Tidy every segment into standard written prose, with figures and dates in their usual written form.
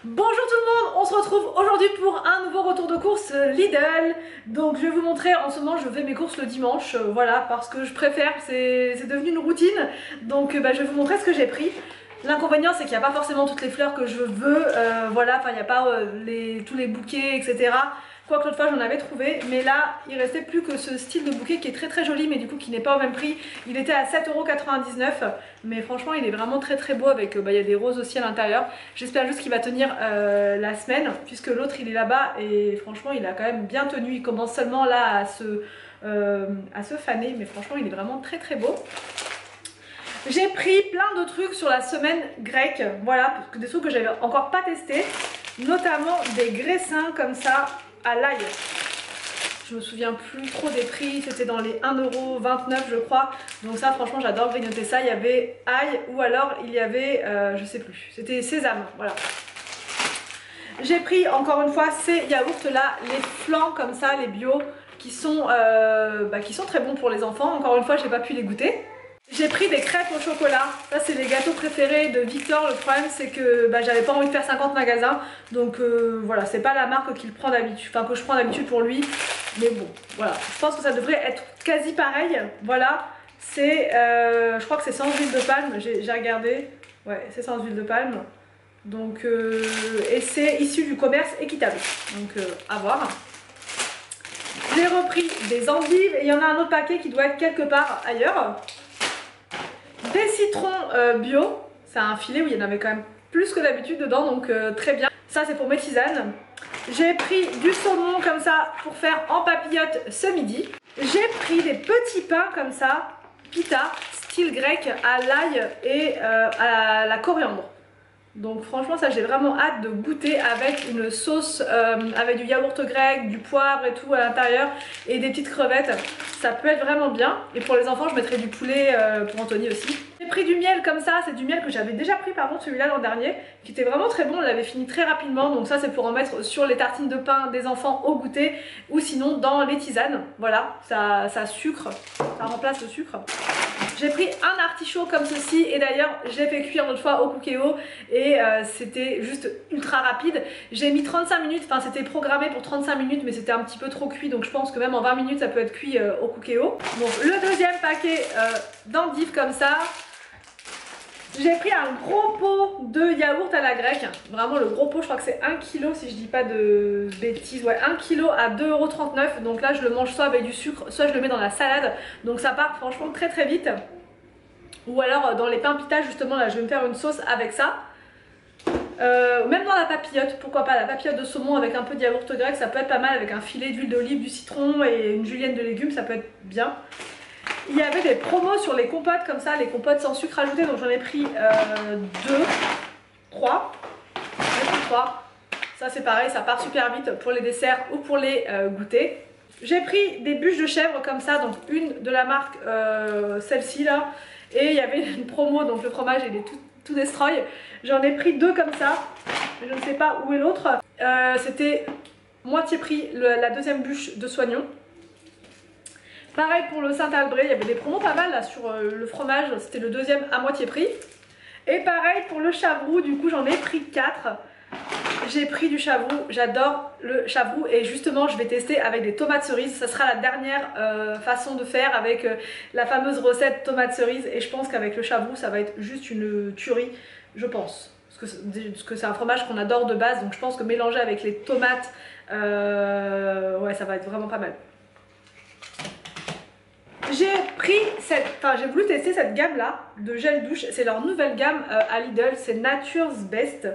Bonjour tout le monde, on se retrouve aujourd'hui pour un nouveau retour de course Lidl. Donc je vais vous montrer, en ce moment je fais mes courses le dimanche, voilà, parce que je préfère, c'est devenu une routine. Donc je vais vous montrer ce que j'ai pris. L'inconvénient c'est qu'il n'y a pas forcément toutes les fleurs que je veux, voilà, enfin il n'y a pas tous les bouquets, etc. Quoique l'autre fois j'en avais trouvé, mais là il restait plus que ce style de bouquet qui est très joli, mais du coup qui n'est pas au même prix. Il était à 7,99 €, mais franchement il est vraiment très beau avec, il y a des roses aussi à l'intérieur. J'espère juste qu'il va tenir la semaine, puisque l'autre il est là-bas et franchement il a quand même bien tenu. Il commence seulement là à se faner, mais franchement il est vraiment très beau. J'ai pris plein de trucs sur la semaine grecque, voilà, parce que des trucs que j'avais encore pas testé, notamment des graissins comme ça à l'ail. Je me souviens plus trop des prix, c'était dans les 1,29 € je crois. Donc ça franchement j'adore grignoter ça. Il y avait ail ou alors il y avait, je sais plus, c'était sésame, voilà. J'ai pris encore une fois ces yaourts là, les flancs comme ça, les bio, qui sont très bons pour les enfants. Encore une fois j'ai pas pu les goûter. J'ai pris des crêpes au chocolat, ça c'est les gâteaux préférés de Victor. Le problème c'est que j'avais pas envie de faire 50 magasins, donc voilà, c'est pas la marque qu'il prend d'habitude, enfin que je prends d'habitude pour lui, mais bon, voilà, je pense que ça devrait être quasi pareil. Voilà, c'est, je crois que c'est sans huile de palme, j'ai regardé, ouais c'est sans huile de palme, donc et c'est issu du commerce équitable, donc à voir. J'ai repris des endives et il y en a un autre paquet qui doit être quelque part ailleurs. Des citrons bio, c'est un filet où il y en avait quand même plus que d'habitude dedans, donc très bien. Ça c'est pour mes tisanes. J'ai pris du saumon comme ça pour faire en papillote ce midi. J'ai pris des petits pains comme ça, pita, style grec, à l'ail et à la coriandre. Donc franchement ça j'ai vraiment hâte de goûter avec une sauce avec du yaourt grec, du poivre et tout à l'intérieur et des petites crevettes. Ça peut être vraiment bien. Et pour les enfants je mettrai du poulet pour Anthony aussi. J'ai pris du miel comme ça, c'est du miel que j'avais déjà pris par contre celui-là l'an dernier, qui était vraiment très bon, on l'avait fini très rapidement. Donc ça c'est pour en mettre sur les tartines de pain des enfants au goûter ou sinon dans les tisanes. Voilà, ça sucre, ça remplace le sucre. J'ai pris un artichaut comme ceci et d'ailleurs je l'ai fait cuire l'autre fois au Cookéo et c'était juste ultra rapide. J'ai mis 35 minutes, enfin c'était programmé pour 35 minutes mais c'était un petit peu trop cuit, donc je pense que même en 20 minutes ça peut être cuit au Cookéo. Donc le deuxième paquet d'endives comme ça. J'ai pris un gros pot de yaourt à la grecque, vraiment le gros pot, je crois que c'est 1 kg si je dis pas de bêtises, ouais 1 kg à 2,39 €, donc là je le mange soit avec du sucre, soit je le mets dans la salade, donc ça part franchement très vite. Ou alors dans les pains pita justement, là je vais me faire une sauce avec ça. Même dans la papillote, pourquoi pas, la papillote de saumon avec un peu de yaourt grec, ça peut être pas mal avec un filet d'huile d'olive, du citron et une julienne de légumes, ça peut être bien. Il y avait des promos sur les compotes comme ça, les compotes sans sucre ajouté, donc j'en ai pris 3. Ça c'est pareil, ça part super vite pour les desserts ou pour les goûters. J'ai pris des bûches de chèvre comme ça, donc une de la marque celle-ci là, et il y avait une promo, donc le fromage il est tout destroy. J'en ai pris 2 comme ça, je ne sais pas où est l'autre. C'était moitié prix la deuxième bûche de soignon. Pareil pour le Saint-Albret, il y avait des promos pas mal là sur le fromage, c'était le deuxième à moitié prix. Et pareil pour le chavroux, du coup j'en ai pris 4. J'ai pris du chavroux, j'adore le chavroux et justement je vais tester avec des tomates cerises. Ça sera la dernière façon de faire avec la fameuse recette tomates cerises et je pense qu'avec le chavroux ça va être juste une tuerie, je pense. Parce que c'est un fromage qu'on adore de base, donc je pense que mélanger avec les tomates, ouais ça va être vraiment pas mal. J'ai voulu tester cette gamme là de gel douche, c'est leur nouvelle gamme à Lidl, c'est Nature's Best.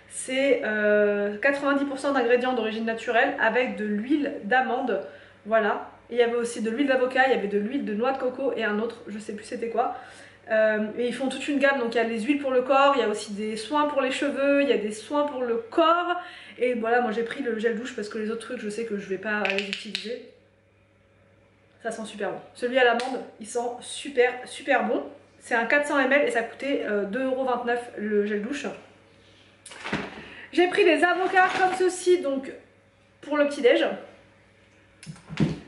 C'est 90% d'ingrédients d'origine naturelle avec de l'huile d'amande, voilà. Et il y avait aussi de l'huile d'avocat, il y avait de l'huile de noix de coco et un autre, je sais plus c'était quoi. Et ils font toute une gamme, donc il y a les huiles pour le corps, il y a aussi des soins pour les cheveux, il y a des soins pour le corps. Et voilà, moi j'ai pris le gel douche parce que les autres trucs je sais que je vais pas les utiliser. Ça sent super bon. Celui à l'amande, il sent super bon. C'est un 400 ml et ça coûtait 2,29 € le gel douche. J'ai pris des avocats comme ceci, donc pour le petit déj.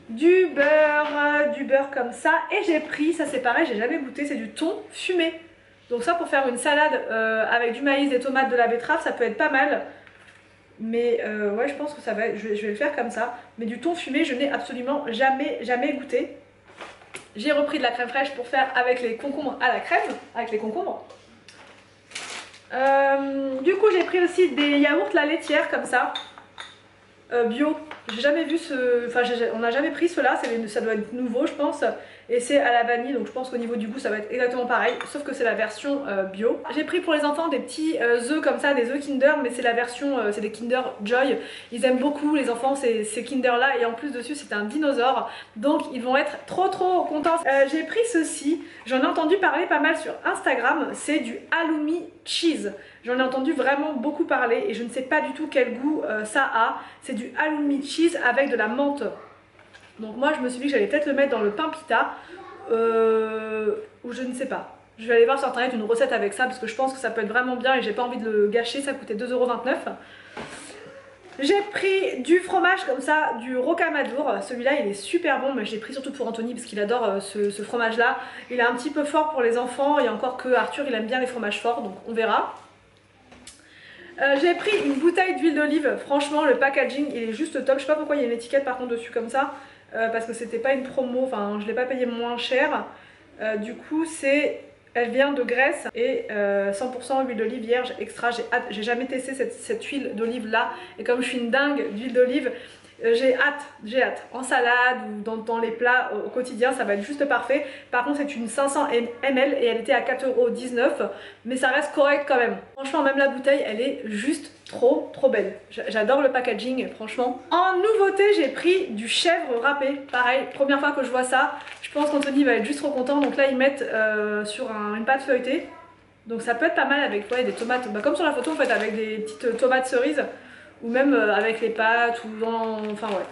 Du beurre comme ça. Et j'ai pris, ça c'est pareil, j'ai jamais goûté, c'est du thon fumé. Donc ça pour faire une salade avec du maïs, des tomates, de la betterave, ça peut être pas mal. Mais ouais, je pense que ça va être, je vais le faire comme ça. Mais du thon fumé, je n'ai absolument jamais goûté. J'ai repris de la crème fraîche pour faire avec les concombres à la crème, avec les concombres. Du coup, j'ai pris aussi des yaourts la laitière comme ça, bio. J'ai jamais vu ce, enfin, on n'a jamais pris cela. Ça doit être nouveau, je pense. Et c'est à la vanille, donc je pense qu'au niveau du goût ça va être exactement pareil, sauf que c'est la version bio. J'ai pris pour les enfants des petits œufs comme ça, des œufs Kinder, mais c'est la version, c'est des Kinder Joy. Ils aiment beaucoup les enfants ces Kinder là, et en plus dessus c'est un dinosaure, donc ils vont être trop contents. J'ai pris ceci, j'en ai entendu parler pas mal sur Instagram, c'est du halloumi cheese. J'en ai entendu vraiment beaucoup parler et je ne sais pas du tout quel goût ça a. C'est du halloumi cheese avec de la menthe. Donc moi je me suis dit que j'allais peut-être le mettre dans le pain pita ou je ne sais pas. Je vais aller voir sur internet une recette avec ça parce que je pense que ça peut être vraiment bien et j'ai pas envie de le gâcher, ça coûtait 2,29 €. J'ai pris du fromage comme ça, du rocamadour, celui-là il est super bon mais je l'ai pris surtout pour Anthony parce qu'il adore ce fromage là. Il est un petit peu fort pour les enfants et encore que Arthur il aime bien les fromages forts donc on verra. J'ai pris une bouteille d'huile d'olive, franchement le packaging il est juste top, je sais pas pourquoi il y a une étiquette par contre dessus comme ça. Parce que c'était pas une promo, enfin je l'ai pas payé moins cher. Du coup elle vient de Grèce et 100% huile d'olive vierge extra. J'ai jamais testé cette huile d'olive là et comme je suis une dingue d'huile d'olive, j'ai hâte. En salade ou dans les plats au quotidien, ça va être juste parfait. Par contre, c'est une 500 ml et elle était à 4,19 €. Mais ça reste correct quand même. Franchement, même la bouteille, elle est juste trop belle. J'adore le packaging, franchement. En nouveauté, j'ai pris du chèvre râpé. Pareil, première fois que je vois ça. Je pense qu'Anthony va être juste trop content. Donc là, ils mettent sur une pâte feuilletée. Donc ça peut être pas mal avec des tomates. Bah, comme sur la photo, en fait, avec des petites tomates cerises. Ou même avec les pâtes ou dans... Enfin ouais,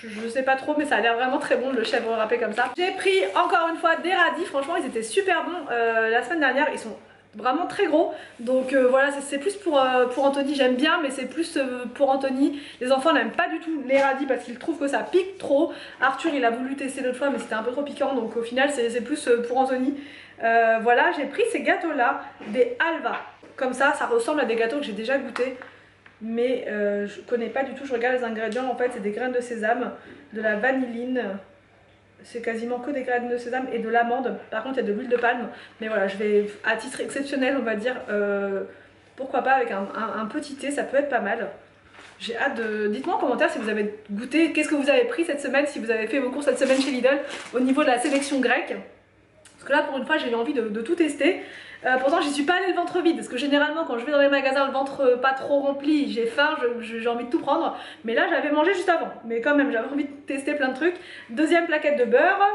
je sais pas trop mais ça a l'air vraiment très bon le chèvre râpé comme ça. J'ai pris encore une fois des radis, franchement ils étaient super bons la semaine dernière, ils sont vraiment très gros. Donc voilà, c'est plus pour Anthony, j'aime bien mais c'est plus pour Anthony. Les enfants n'aiment pas du tout les radis parce qu'ils trouvent que ça pique trop. Arthur il a voulu tester l'autre fois mais c'était un peu trop piquant donc au final c'est plus pour Anthony. Voilà, j'ai pris ces gâteaux là, des halva. Comme ça ressemble à des gâteaux que j'ai déjà goûté. Mais je connais pas du tout, je regarde les ingrédients, en fait c'est des graines de sésame, de la vanilline, c'est quasiment que des graines de sésame et de l'amande, par contre il y a de l'huile de palme, mais voilà je vais à titre exceptionnel on va dire, pourquoi pas avec un petit thé, ça peut être pas mal. J'ai hâte de... Dites-moi en commentaire si vous avez goûté, qu'est-ce que vous avez pris cette semaine, si vous avez fait vos courses cette semaine chez Lidl au niveau de la sélection grecque. Parce que là pour une fois j'ai eu envie de tout tester. Pourtant j'y suis pas allée le ventre vide parce que généralement quand je vais dans les magasins le ventre pas trop rempli, j'ai faim, j'ai envie de tout prendre. Mais là j'avais mangé juste avant, mais quand même j'avais envie de tester plein de trucs. Deuxième plaquette de beurre.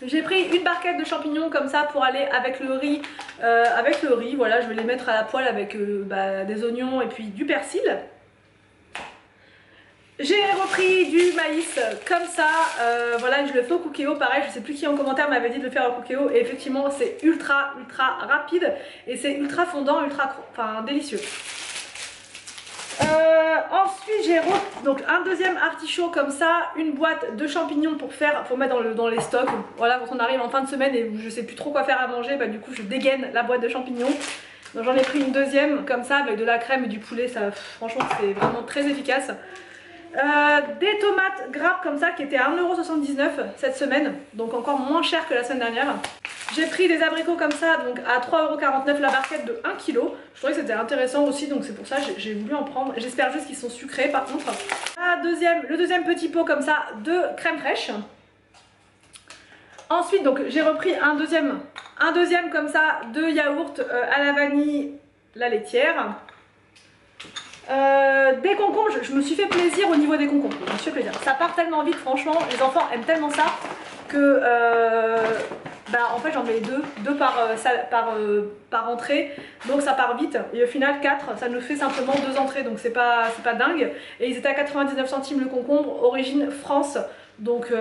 J'ai pris une barquette de champignons comme ça pour aller avec le riz. Voilà, je vais les mettre à la poêle avec des oignons et puis du persil. J'ai repris du maïs comme ça, voilà, je le fais au Cookéo, pareil, je sais plus qui en commentaire m'avait dit de le faire au Cookéo et effectivement c'est ultra rapide et c'est ultra fondant, enfin délicieux. Ensuite j'ai donc un deuxième artichaut comme ça, une boîte de champignons pour mettre dans les stocks. Voilà, quand on arrive en fin de semaine et je sais plus trop quoi faire à manger, du coup je dégaine la boîte de champignons. Donc j'en ai pris une deuxième comme ça avec de la crème et du poulet, ça franchement c'est vraiment très efficace. Des tomates grappes comme ça qui étaient à 1,79 € cette semaine, donc encore moins cher que la semaine dernière. J'ai pris des abricots comme ça, donc à 3,49 € la barquette de 1 kg. Je trouvais que c'était intéressant aussi, donc c'est pour ça que j'ai voulu en prendre. J'espère juste qu'ils sont sucrés par contre. Le deuxième petit pot comme ça de crème fraîche. Ensuite donc j'ai repris un deuxième comme ça de yaourt à la vanille, la laitière. Des concombres, je me suis fait plaisir au niveau des concombres, je me suis fait plaisir. Ça part tellement vite franchement, les enfants aiment tellement ça que en fait j'en mets deux par entrée, donc ça part vite et au final 4, ça nous fait simplement 2 entrées, donc c'est pas dingue. Et ils étaient à 99 centimes le concombre, origine France, donc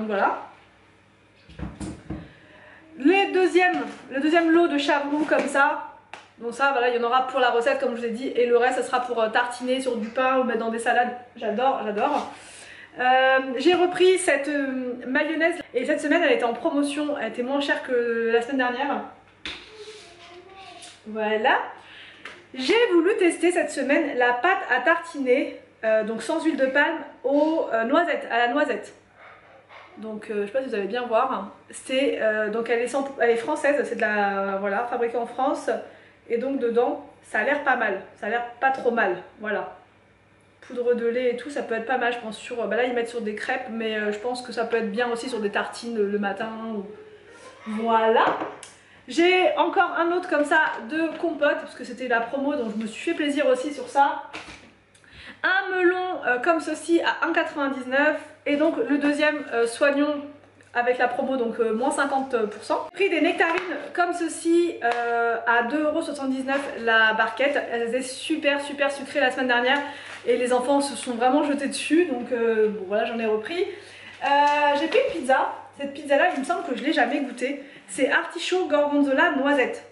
voilà. Le deuxième lot de chavrou comme ça. Donc ça voilà, il y en aura pour la recette comme je vous ai dit et le reste ça sera pour tartiner sur du pain ou mettre dans des salades, j'adore. J'ai repris cette mayonnaise et cette semaine elle était en promotion, elle était moins chère que la semaine dernière. Voilà. J'ai voulu tester cette semaine la pâte à tartiner, donc sans huile de palme, à la noisette. Donc je sais pas si vous allez bien voir. C'est donc elle est française, c'est de la voilà, fabriquée en France. Et donc dedans, ça a l'air pas mal, ça a l'air pas trop mal, voilà. Poudre de lait et tout, ça peut être pas mal, je pense sur. Bah là ils mettent sur des crêpes, mais je pense que ça peut être bien aussi sur des tartines le matin. Voilà. J'ai encore un autre comme ça de compote, parce que c'était la promo, donc je me suis fait plaisir aussi sur ça. Un melon comme ceci à 1,99 € et donc le deuxième soignon avec la promo, donc moins 50%. Pris des nectarines comme ceci à 2,79 € la barquette. Elles étaient super sucrées la semaine dernière et les enfants se sont vraiment jetés dessus, donc bon voilà, j'en ai repris. J'ai pris une pizza. Cette pizza là, il me semble que je l'ai jamais goûtée. C'est artichaut gorgonzola noisette.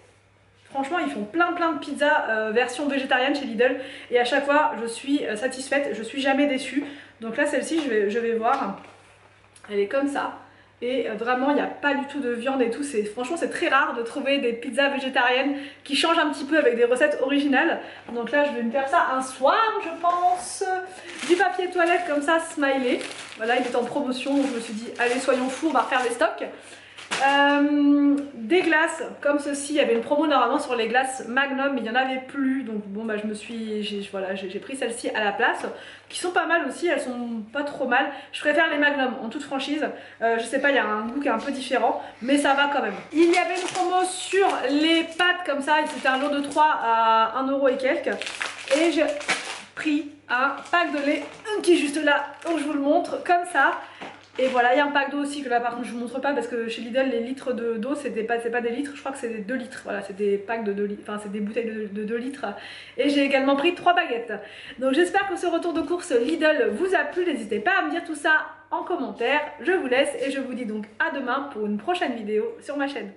Franchement, ils font plein de pizzas version végétarienne chez Lidl et à chaque fois je suis satisfaite, je suis jamais déçue. Donc là, celle-ci, je vais voir. Elle est comme ça. Et vraiment, il n'y a pas du tout de viande et tout. Franchement, c'est très rare de trouver des pizzas végétariennes qui changent un petit peu avec des recettes originales. Donc là, je vais me faire ça un soir, je pense. Du papier toilette comme ça, smiley. Voilà, il est en promotion, donc je me suis dit, allez, soyons fous, on va refaire des stocks. Des glaces comme ceci, il y avait une promo normalement sur les glaces Magnum mais il n'y en avait plus, donc bon bah j'ai pris celle-ci à la place, qui sont pas mal aussi, elles sont pas trop mal. Je préfère les Magnum en toute franchise, je sais pas, il y a un goût qui est un peu différent mais ça va quand même. Il y avait une promo sur les pâtes comme ça, c'était un lot de 3 à 1 € et quelques, et j'ai pris un pack de lait qui est juste là, donc je vous le montre comme ça. Et voilà, il y a un pack d'eau aussi que là par contre je vous montre pas parce que chez Lidl les litres d'eau c'est pas des litres, je crois que c'est des 2 litres. Voilà, c'est des packs de 2 litres, enfin c'est des bouteilles de 2 litres. Et j'ai également pris 3 baguettes. Donc j'espère que ce retour de course Lidl vous a plu, n'hésitez pas à me dire tout ça en commentaire. Je vous laisse et je vous dis donc à demain pour une prochaine vidéo sur ma chaîne.